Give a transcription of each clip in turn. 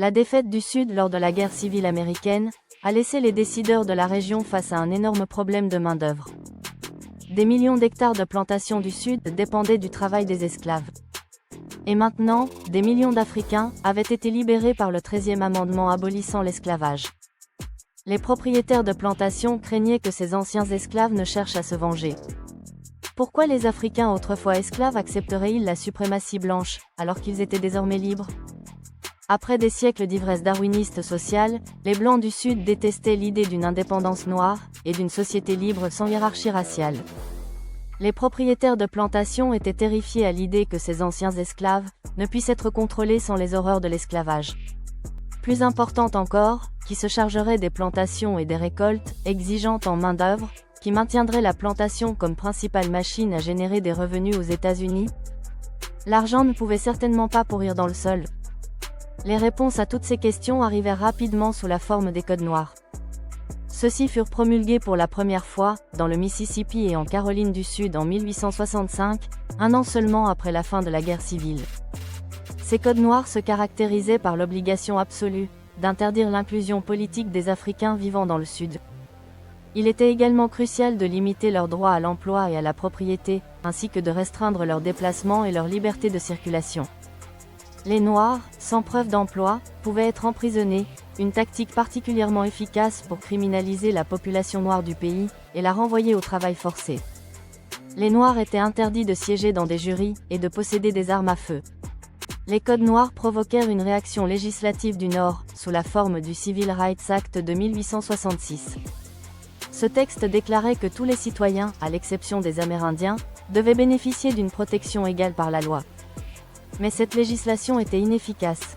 La défaite du Sud lors de la guerre civile américaine a laissé les décideurs de la région face à un énorme problème de main-d'œuvre. Des millions d'hectares de plantations du Sud dépendaient du travail des esclaves. Et maintenant, des millions d'Africains avaient été libérés par le 13e amendement abolissant l'esclavage. Les propriétaires de plantations craignaient que ces anciens esclaves ne cherchent à se venger. Pourquoi les Africains autrefois esclaves accepteraient-ils la suprématie blanche, alors qu'ils étaient désormais libres? Après des siècles d'ivresse darwiniste sociale, les Blancs du Sud détestaient l'idée d'une indépendance noire, et d'une société libre sans hiérarchie raciale. Les propriétaires de plantations étaient terrifiés à l'idée que ces anciens esclaves ne puissent être contrôlés sans les horreurs de l'esclavage. Plus importante encore, qui se chargerait des plantations et des récoltes, exigeantes en main-d'œuvre, qui maintiendrait la plantation comme principale machine à générer des revenus aux États-Unis? L'argent ne pouvait certainement pas pourrir dans le sol. Les réponses à toutes ces questions arrivèrent rapidement sous la forme des codes noirs. Ceux-ci furent promulgués pour la première fois, dans le Mississippi et en Caroline du Sud en 1865, un an seulement après la fin de la guerre civile. Ces codes noirs se caractérisaient par l'obligation absolue d'interdire l'inclusion politique des Africains vivant dans le Sud. Il était également crucial de limiter leurs droits à l'emploi et à la propriété, ainsi que de restreindre leurs déplacements et leur liberté de circulation. Les Noirs, sans preuve d'emploi, pouvaient être emprisonnés, une tactique particulièrement efficace pour criminaliser la population noire du pays, et la renvoyer au travail forcé. Les Noirs étaient interdits de siéger dans des jurys, et de posséder des armes à feu. Les codes noirs provoquèrent une réaction législative du Nord, sous la forme du Civil Rights Act de 1866. Ce texte déclarait que tous les citoyens, à l'exception des Amérindiens, devaient bénéficier d'une protection égale par la loi. Mais cette législation était inefficace.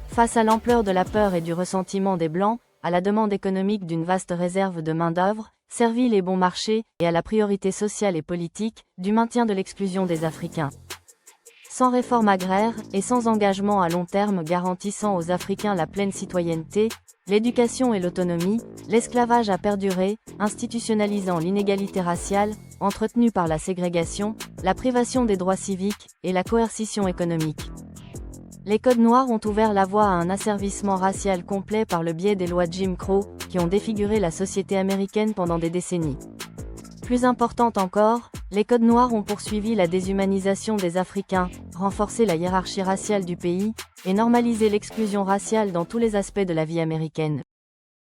Face à l'ampleur de la peur et du ressentiment des Blancs, à la demande économique d'une vaste réserve de main-d'œuvre, servile et bon marché, et à la priorité sociale et politique, du maintien de l'exclusion des Africains. Sans réforme agraire, et sans engagement à long terme garantissant aux Africains la pleine citoyenneté, l'éducation et l'autonomie, l'esclavage a perduré, institutionnalisant l'inégalité raciale, entretenue par la ségrégation, la privation des droits civiques, et la coercition économique. Les codes noirs ont ouvert la voie à un asservissement racial complet par le biais des lois Jim Crow, qui ont défiguré la société américaine pendant des décennies. Plus importante encore, les codes noirs ont poursuivi la déshumanisation des Africains, renforcé la hiérarchie raciale du pays, et normalisé l'exclusion raciale dans tous les aspects de la vie américaine.